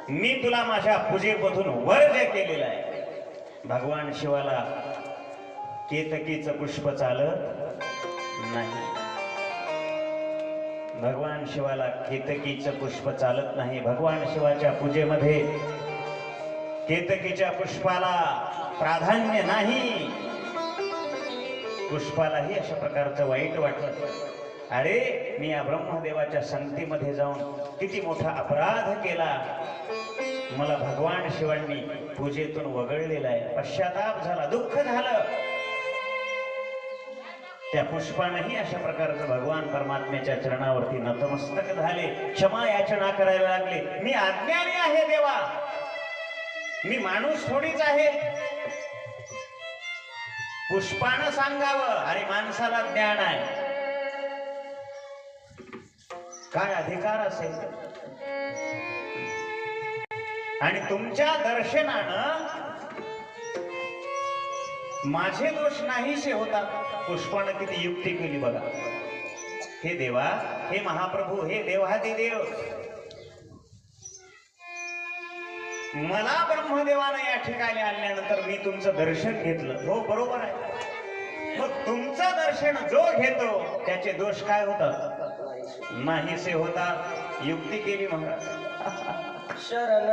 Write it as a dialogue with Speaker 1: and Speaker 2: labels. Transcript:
Speaker 1: मी तुला माझ्या पूजेपासून वर्ज केलेला आहे. भगवान शिवाला केतकीचं पुष्प चालत नाही. भगवान शिवाला केतकीचं पुष्प चालत नाही. भगवान शिवाच्या पूजेमध्ये केतकीच्या पुष्पाला प्राधान्य नाही. पुष्पालाही अशा प्रकारचं वाईट वाटलं. अरे मी या ब्रह्मदेवाच्या संगतीमध्ये जाऊन किती मोठा अपराध केला. मला भगवान शिवांनी पूजेतून वगळलेला आहे. पश्चाताप झाला, दुःख झालं. त्या पुष्पानेही अशा प्रकारचं भगवान परमात्म्याच्या चरणावरती नतमस्तक झाले, क्षमा याचना करायला लागले. मी अज्ञानी आहे देवा, मी माणूस थोडीच आहे. पुष्पानं सांगावं अरे माणसाला ज्ञान आहे. काय अधिकार असेल. आणि तुमच्या दर्शनानं माझे दोष नाहीसे होतात. पुष्पानं किती युक्ती केली बघा. हे देवा, हे महाप्रभू, हे देवादी देव, मला ब्रह्मदेवानं या ठिकाणी आणल्यानंतर मी तुमचं दर्शन घेतलं. हो बरोबर आहे. मग तुमचं दर्शन जो घेतो त्याचे दोष काय होतात? नाहीसे होतात. युक्ती केली महाराज.
Speaker 2: शरण